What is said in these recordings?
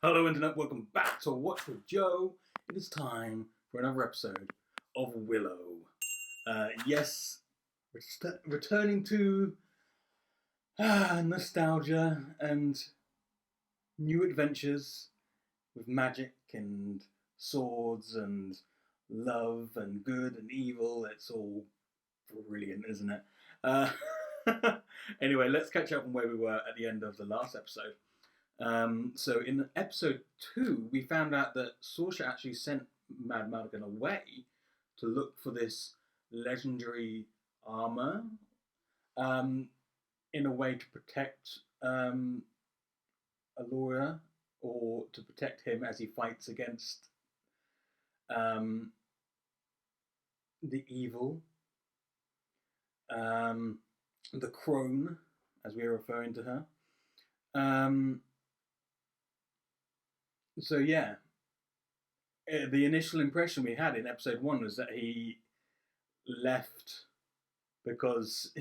Hello Internet, welcome back to Watch with Joe. It is time for another episode of Willow. Yes, returning to nostalgia and new adventures with magic and swords and love and good and evil. It's all brilliant, isn't it? Uh, anyway, let's catch up on where we were at the end of the last episode. So in episode 2, we found out that Saoirse actually sent Mad Mardigan away to look for this legendary armor in a way to protect Allura, or to protect him as he fights against the evil, the crone, as we are referring to her. So yeah, the initial impression we had in episode 1 was that he left because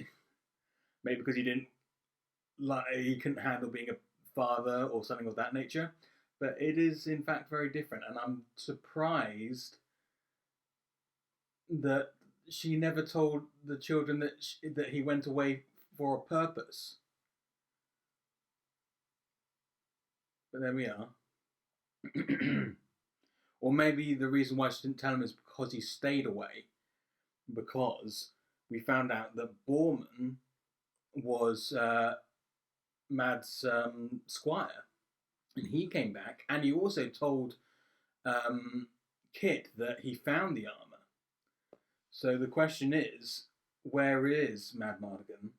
maybe because he couldn't handle being a father or something of that nature. But it is in fact very different, and I'm surprised that she never told the children that he went away for a purpose. But there we are. Or maybe the reason why she didn't tell him is because he stayed away. Because we found out that Borman was Mad's squire. And he came back, and he also told Kit that he found the armour. So the question is, where is Mad Mardigan?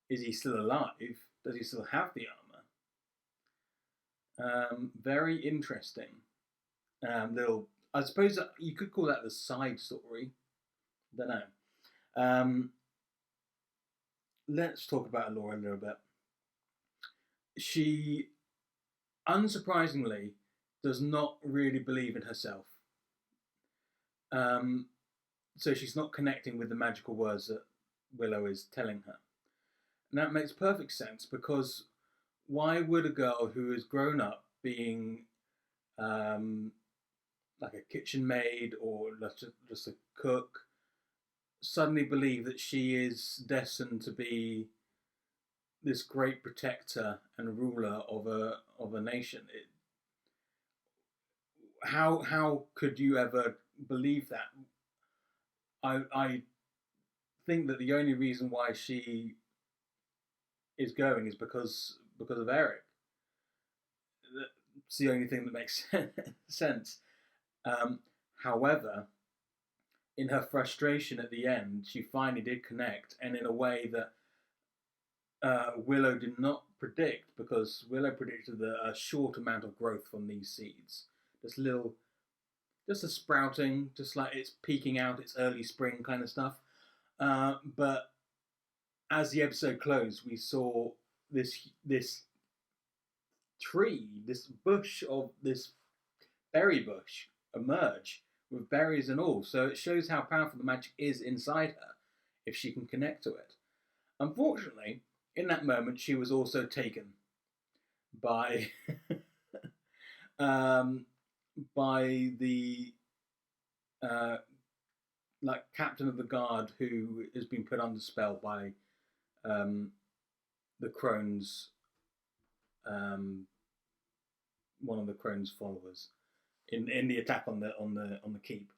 Is he still alive? Does he still have the armour? Very interesting. I suppose you could call that the side story. Don't know. Let's talk about Allura a little bit. She, unsurprisingly, does not really believe in herself. So she's not connecting with the magical words that Willow is telling her. And that makes perfect sense, because why would a girl who has grown up being like a kitchen maid or just a cook suddenly believe that she is destined to be this great protector and ruler of a nation? How could you ever believe that? I think that the only reason why she is going is because of Eric. It's the only thing that makes sense. However, in her frustration at the end, she finally did connect, and in a way that Willow did not predict, because Willow predicted a short amount of growth from these seeds. Just a sprouting, just like it's peeking out, it's early spring kind of stuff. But as the episode closed, we saw this tree, this bush of this berry bush emerge with berries and all. So it shows how powerful the magic is inside her if she can connect to it. Unfortunately, in that moment, she was also taken by by the captain of the guard, who has been put under spell by the crone's one of the crone's followers in the attack on the keep.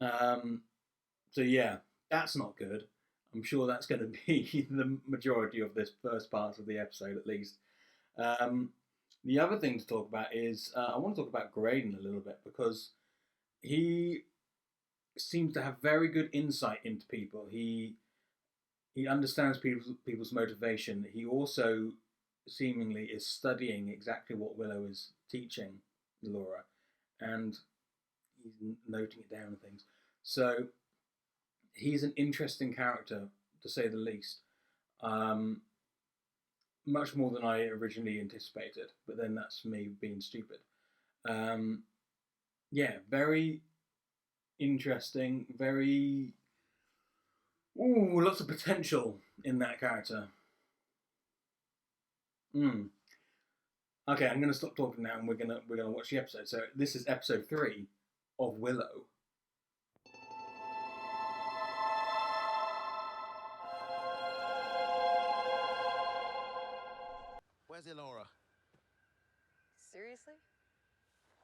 So yeah, that's not good. I'm sure that's going to be the majority of this first part of the episode, at least. The other thing to talk about is I want to talk about Graydon a little bit, because he seems to have very good insight into people. He understands people's motivation. He also seemingly is studying exactly what Willow is teaching Laura, and he's noting it down and things. So he's an interesting character, to say the least. Much more than I originally anticipated, but then that's me being stupid. Yeah, very interesting, very... Ooh, lots of potential in that character. Okay, I'm gonna stop talking now, and we're gonna watch the episode. So this is episode 3 of Willow. Where's Elora? Seriously?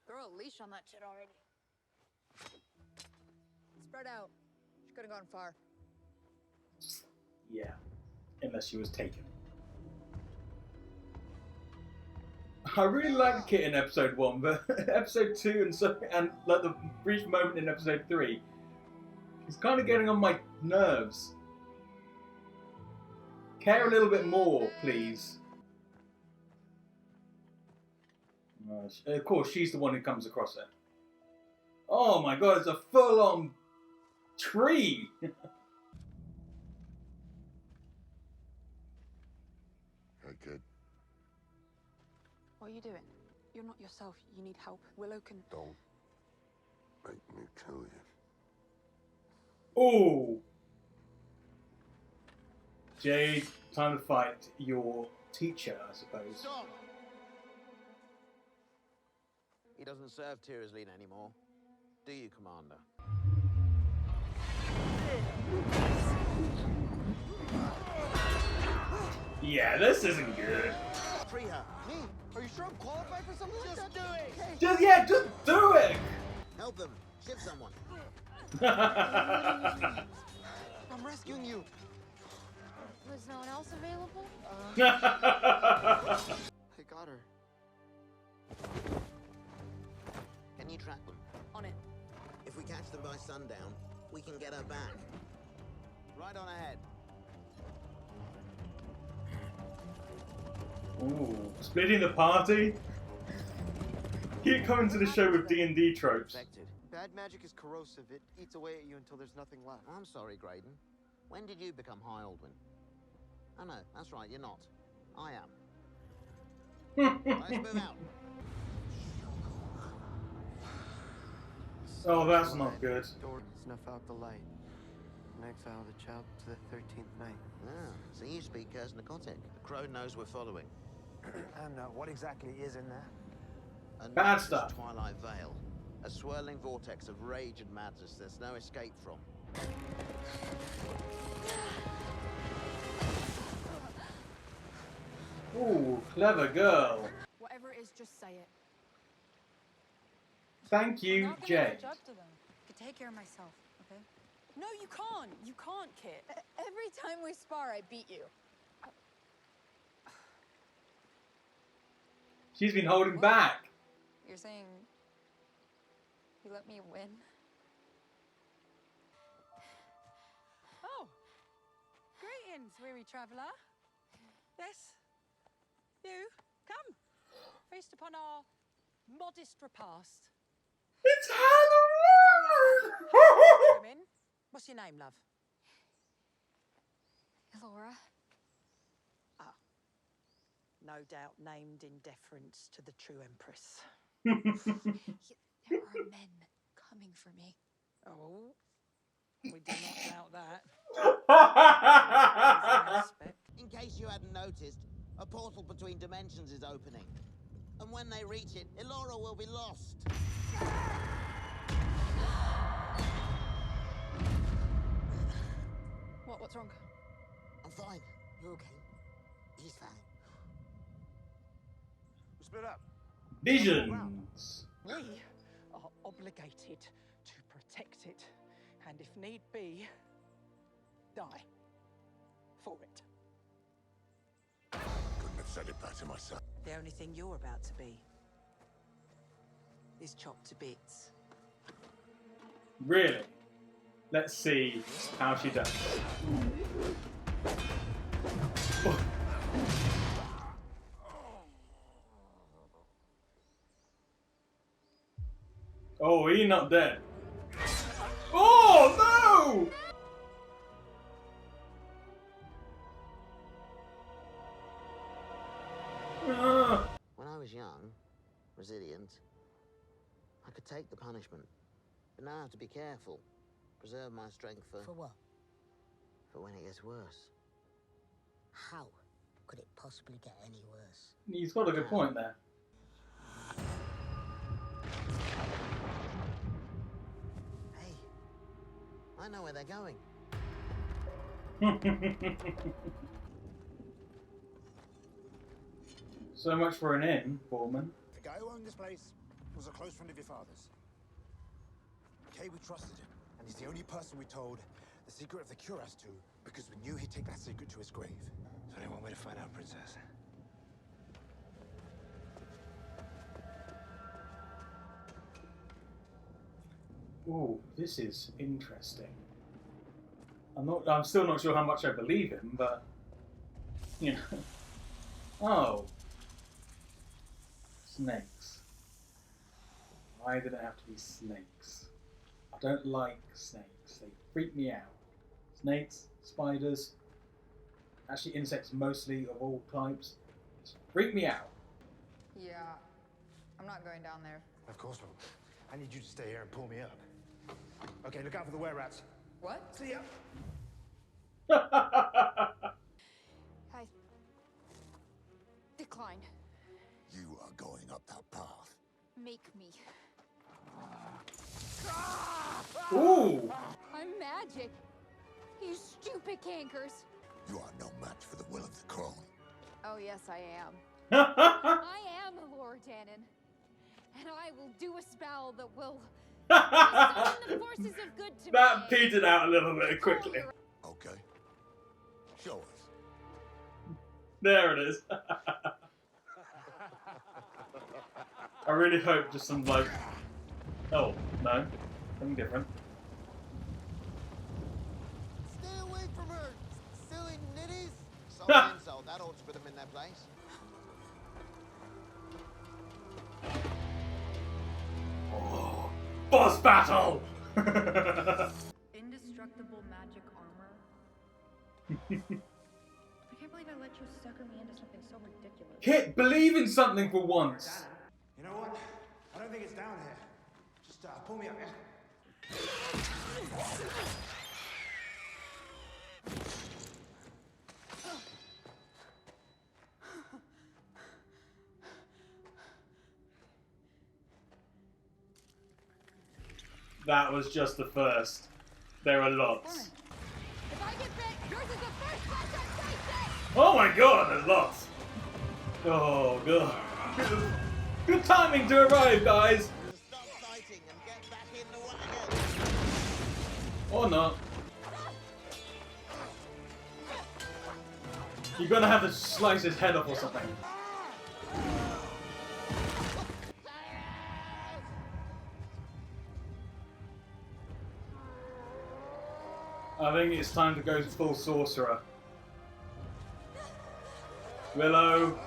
Throw a leash on that shit already. Spread out. She could have gone far. Yeah, unless she was taken. I really like the kit in episode 1, but episode 2 and like the brief moment in episode 3, it's kind of getting on my nerves. Care a little bit more, please. Of course, she's the one who comes across it. Oh my god, it's a full-on tree! Hey, kid. What are you doing? You're not yourself. You need help. Willow can... Don't make me kill you. Oh! Jade, time to fight your teacher, I suppose. Stop! He doesn't serve Tyrosleen anymore. Do you, Commander? Yeah, this isn't good. Free her. Me? Are you sure I'm qualified for something like that? Just do it! Okay. Just do it! Help them. Ship someone. I'm rescuing you. Was no one else available? I got her. Can you track them? On it. If we catch them by sundown, we can get her back. Right on ahead. Ooh, splitting the party? Keep coming to the show with D&D tropes. Infected. Bad magic is corrosive. It eats away at you until there's nothing left. I'm sorry, Graydon. When did you become High Aldwin? Oh no, that's right, you're not. I am. Let's move out. Oh, that's not good. Door, snuff out the light. And exile the child to the 13th night. Ah, so you speak Kursnakotic. The crow knows we're following. And what exactly is in there? A Bad noxious stuff. Twilight Veil. A swirling vortex of rage and madness there's no escape from. Ooh, clever girl. Whatever it is, just say it. Thank you, I'm not gonna Jade. catch up to them. I can take care of myself, okay? No, you can't. You can't, Kit. Every time we spar, I beat you. She's been holding back. You're saying you let me win? Oh. Greetings, weary traveller. Yes. You, come. Feast upon our modest repast. It's Halloween! Come in. What's your name, love? Elora. No doubt named in deference to the true Empress. There are men coming for me. Oh, we do not doubt that. In case you hadn't noticed, a portal between dimensions is opening. And when they reach it, Elora will be lost. What's wrong? I'm fine. You're okay. He's fine. We split up. Visions. We are obligated to protect it, and if need be, die for it. Couldn't have said it better myself. The only thing you're about to be is chopped to bits. Really? Let's see how she does. Oh, he's not dead. Oh, no! When I was young, resilient, I could take the punishment. But now I have to be careful. Preserve my strength for... For what? For when it gets worse. How could it possibly get any worse? He's got a good point there. I know where they're going. So much for an inn, Foreman. The guy who owned this place was a close friend of your father's. Okay, we trusted him, and he's the only person we told the secret of the cuirass to, because we knew he'd take that secret to his grave. There's only one way to find out, Princess. Ooh, this is interesting. I'm still not sure how much I believe him, but you know. Oh. Snakes. Why did it have to be snakes? I don't like snakes. They freak me out. Snakes, spiders, actually insects mostly of all types, just freak me out. Yeah, I'm not going down there. Of course not. I need you to stay here and pull me up. Okay, look out for the were-rats. What? See ya. I decline. You are going up that path. Make me. Ooh! I'm magic. You stupid cankers. You are no match for the will of the crown. Oh yes, I am. I am Lord Dannon, and I will do a spell that will summon the forces of good to That me. petered out a little bit quickly. Okay. Show us. There it is. I really hope just some like... Oh, no. Something different. Stay away from her, silly nitties. Solid insult. That ought to put them in their place. Oh, boss battle! Indestructible magic armor. I can't believe I let you sucker me into something so ridiculous. Kit, believe in something for once. You know what? I don't think it's down here. Just pull me up, yeah? That was just the first. There are lots. If I get bit, yours is the first person safety. Oh my god, there's lots. Oh god. Good timing to arrive, guys. Stop fighting and get back in the wagon. Or not. You're gonna have to slice his head off or something. I think it's time to go full sorcerer. Willow.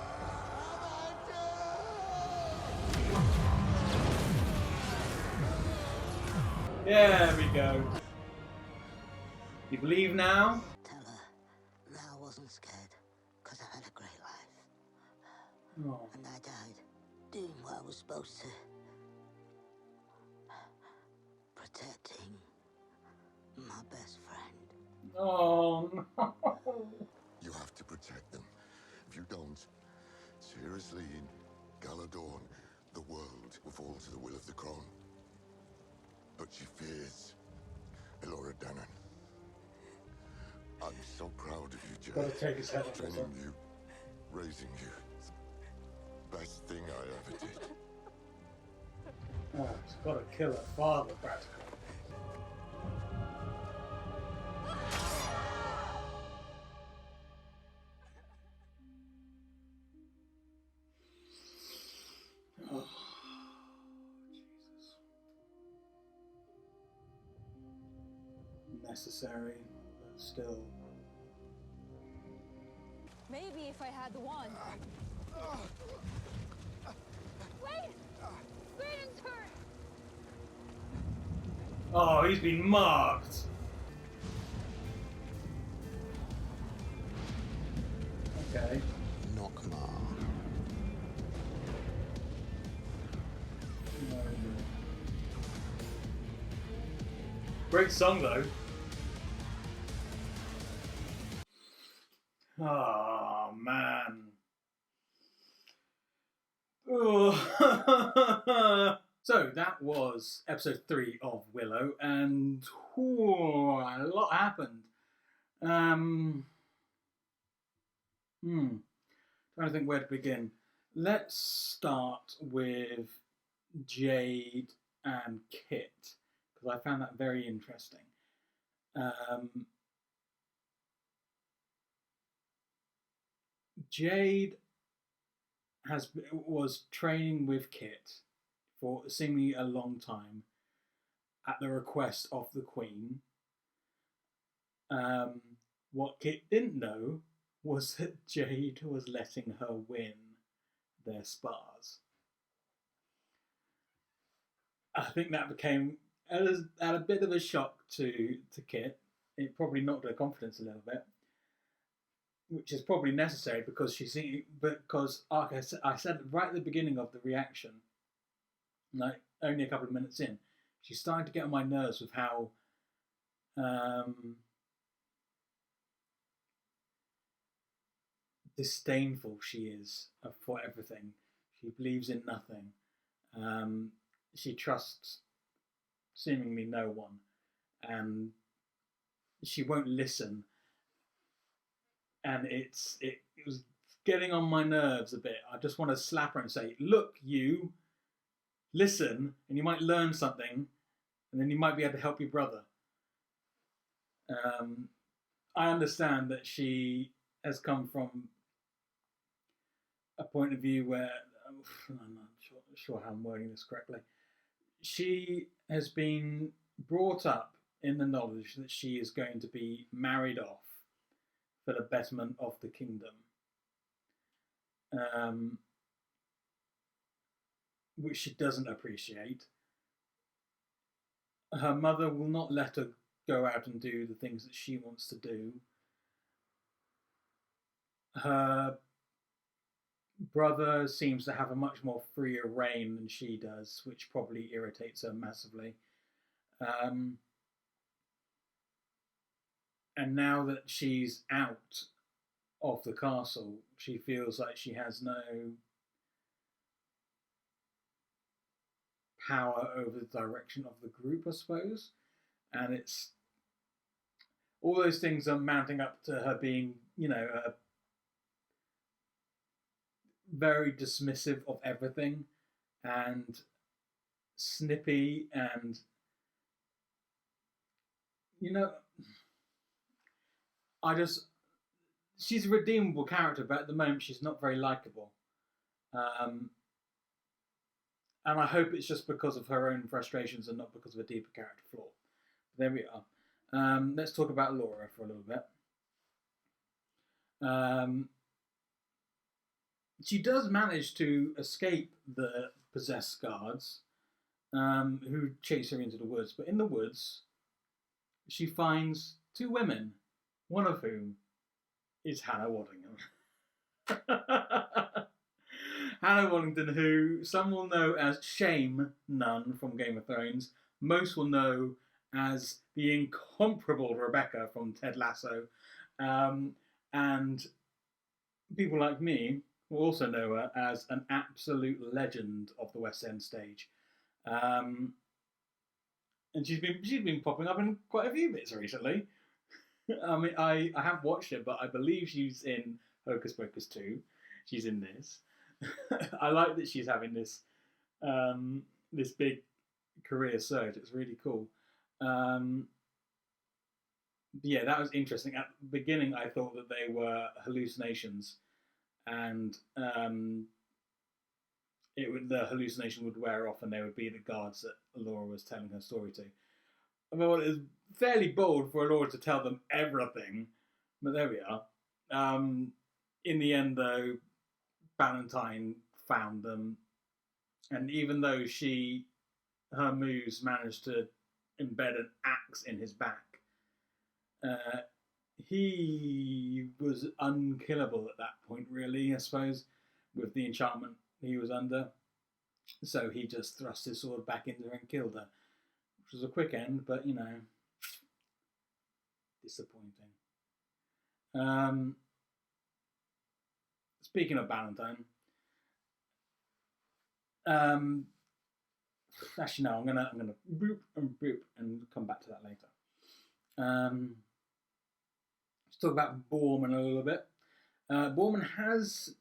There we go. You believe now? Tell her that I wasn't scared, because I had a great life. Oh. And I died doing what I was supposed to. Protecting my best friend. Oh no. You have to protect them. If you don't, seriously, in Galadorn, the world will fall to the will of the crown. But she fears Elora Dannon. I'm so proud of you, Jay. Gotta take his head off. Training you, raising you. Best thing I ever did. Oh, he's gotta kill her father, practically. Oh, Jesus. Necessary, but still. Maybe if I had the wand. Wait! Brandon's hurt! Oh, he's been marked. Okay. Knockmar. No. Great song though. Oh man. Oh. So that was episode 3 of Willow, and a lot happened. Trying to think where to begin. Let's start with Jade and Kit, because I found that very interesting. Jade was training with Kit for seemingly a long time at the request of the Queen. What Kit didn't know was that Jade was letting her win their spars. I think that became a bit of a shock to Kit. It probably knocked her confidence a little bit, which is probably necessary because like I said right at the beginning of the reaction, like only a couple of minutes in, she's starting to get on my nerves with how disdainful she is for everything. She believes in nothing. She trusts seemingly no one, and she won't listen. And it was getting on my nerves a bit. I just want to slap her and say, "Look, you listen, and you might learn something, and then you might be able to help your brother." I understand that she has come from a point of view where I'm not sure how I'm wording this correctly. She has been brought up in the knowledge that she is going to be married off for the betterment of the kingdom, which she doesn't appreciate. Her mother will not let her go out and do the things that she wants to do. Her brother seems to have a much more freer reign than she does, which probably irritates her massively. And now that she's out of the castle, she feels like she has no power over the direction of the group, I suppose. And it's all those things are mounting up to her being, very dismissive of everything and snippy, and she's a redeemable character, but at the moment she's not very likable. And I hope it's just because of her own frustrations and not because of a deeper character flaw. But there we are. Let's talk about Laura for a little bit. She does manage to escape the possessed guards, who chase her into the woods. But in the woods, she finds 2 women, one of whom is Hannah Waddingham. Hannah Waddingham, who some will know as Shame Nun from Game of Thrones, most will know as the incomparable Rebecca from Ted Lasso, and people like me will also know her as an absolute legend of the West End stage. And she's been popping up in quite a few bits recently. I mean, I haven't watched it, but I believe she's in Hocus Pocus 2. She's in this. I like that she's having this this big career surge. It's really cool. Yeah, that was interesting. At the beginning, I thought that they were hallucinations, and the hallucination would wear off, and they would be the guards that Laura was telling her story to. I mean, it was fairly bold for Laura to tell them everything, but there we are. In the end, though, Valentine found them, and even though her muse managed to embed an axe in his back, he was unkillable at that point, really, I suppose, with the enchantment he was under. So he just thrust his sword back into her and killed her, which was a quick end, but, disappointing. Speaking of Valentine, Actually, no. I'm gonna boop and come back to that later. Let's talk about Borman a little bit. Borman has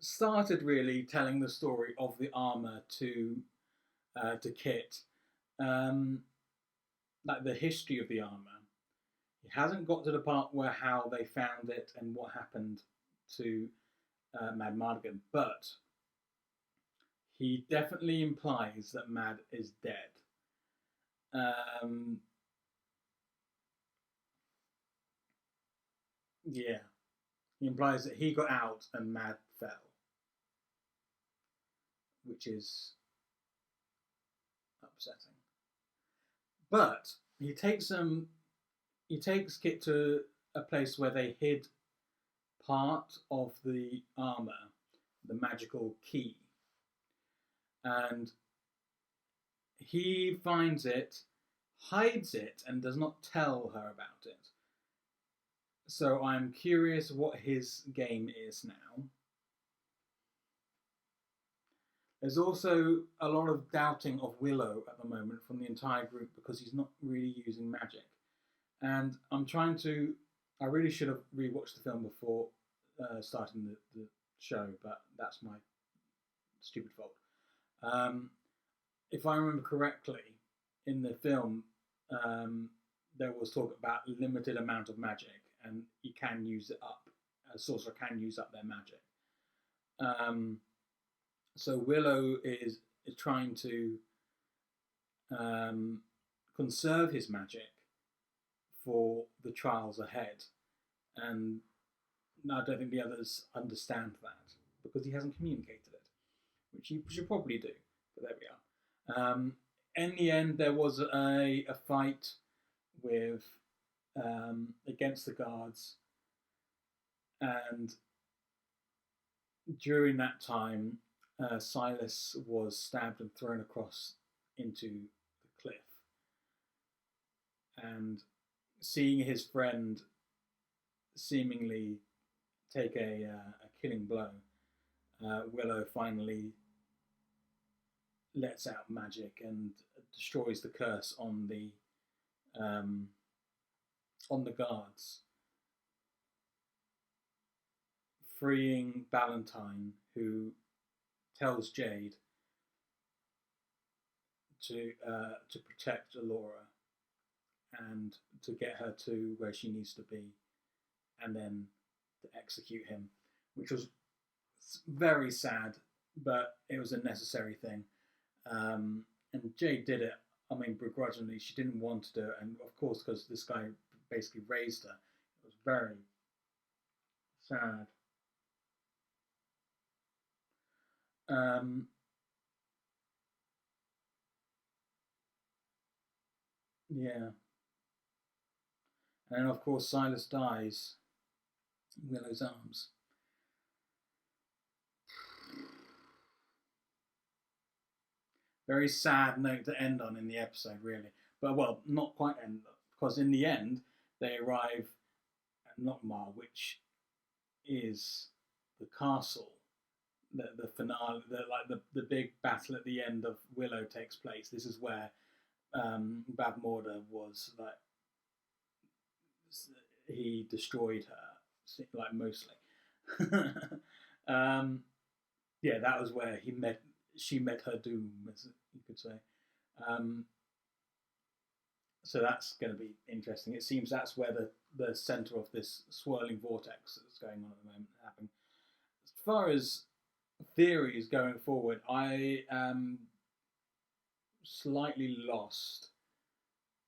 started really telling the story of the armor to Kit, like the history of the armor. He hasn't got to the part where how they found it and what happened to Mad Mardigan, but he definitely implies that Mad is dead. Yeah, he implies that he got out and Mad fell, which is upsetting. But he takes Kit to a place where they hid part of the armor, the magical key, and he finds it, hides it, and does not tell her about it. So I'm curious what his game is now. There's also a lot of doubting of Willow at the moment from the entire group because he's not really using magic. And I'm trying to... I really should have rewatched the film before starting the show, but that's my stupid fault. If I remember correctly, in the film, there was talk about limited amount of magic, and you can use it up. A sorcerer can use up their magic. So Willow is trying to conserve his magic for the trials ahead, and I don't think the others understand that because he hasn't communicated it, which he should probably do. But there we are. In the end, there was a fight with against the guards, and during that time, Silas was stabbed and thrown across into the cliff. And seeing his friend seemingly take a killing blow, Willow finally lets out magic and destroys the curse on the guards, freeing Valentine, who tells Jade to protect Alora and to get her to where she needs to be, and then to execute him, which was very sad, but it was a necessary thing. And Jade did it, I mean, begrudgingly. She didn't want to do it, and of course, because this guy basically raised her. It was very sad. Yeah. And then, of course, Silas dies in Willow's arms. Very sad note to end on in the episode, really. But, well, not quite end, because in the end, they arrive at Nockmaar, which is the castle. The finale, the big battle at the end of Willow takes place. This is where Bavmorda was, like, he destroyed her, like, mostly. Yeah, that was where she met her doom, as you could say. So that's going to be interesting. It seems that's where the centre of this swirling vortex that's going on at the moment happened. As far as theories going forward, I am slightly lost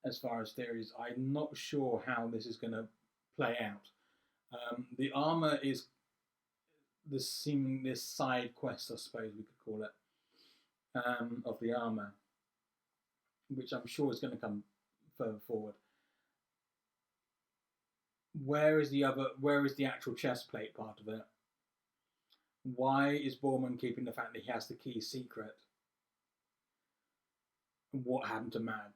as far as theories. I'm not sure how this is going to play out. The armour is this side quest, I suppose we could call it, of the armour, which I'm sure is going to come further forward. Where is the actual chest plate part of it? Why is Borman keeping the fact that he has the key secret? What happened to Mad?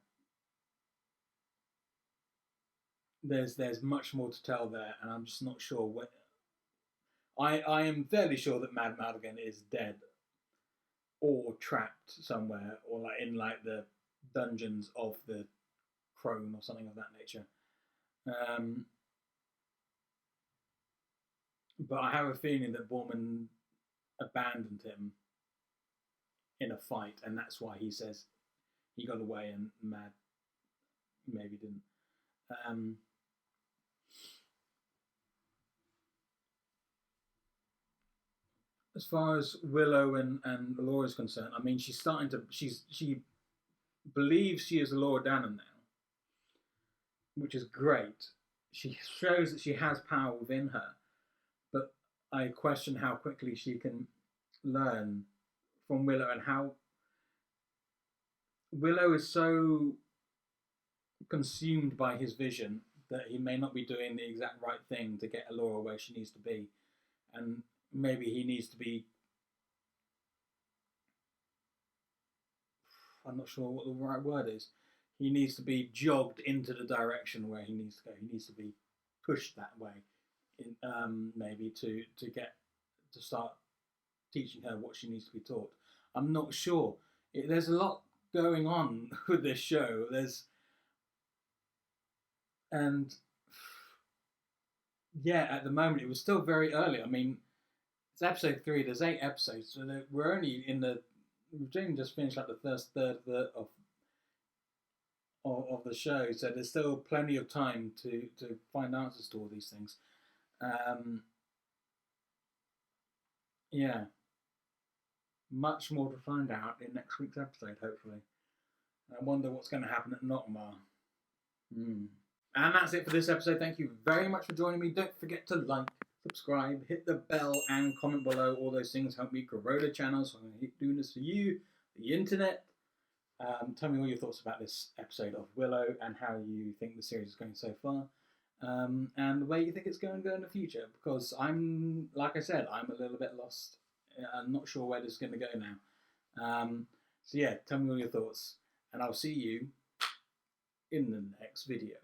There's much more to tell there, and I'm just not sure what. I am fairly sure that Mad Madigan is dead. or trapped somewhere, or like in like the dungeons of the crone or something of that nature. But I have a feeling that Borman abandoned him in a fight, and that's why he says he got away and Mad maybe didn't. As far as Willow and Laura's concerned, I mean, she's starting to she believes she is Laura Dannon now, which is great. She shows that she has power within her, but I question how quickly she can learn from Willow, and how Willow is so consumed by his vision that he may not be doing the exact right thing to get Laura where she needs to be, and maybe he needs to be, I'm not sure what the right word is, he needs to be jogged into the direction where he needs to go. He needs to be pushed that way, maybe to start teaching her what she needs to be taught. I'm not sure. There's a lot going on with this show. At the moment it was still very early. I mean, it's episode 3. There's 8 episodes, so we're only we've only just finished like the first third of the show, so there's still plenty of time to find answers to all these things. Much more to find out in next week's episode, hopefully. I wonder what's going to happen at Notmar. And that's it for this episode. Thank you very much for joining me. Don't forget to like, subscribe, hit the bell, and comment below. All those things help me grow the channel, so I'm going to keep doing this for you, the internet. Tell me all your thoughts about this episode of Willow and how you think the series is going so far, and where you think it's going to go in the future, because like I said, I'm a little bit lost. I'm not sure where this is going to go now. So yeah, tell me all your thoughts, and I'll see you in the next video.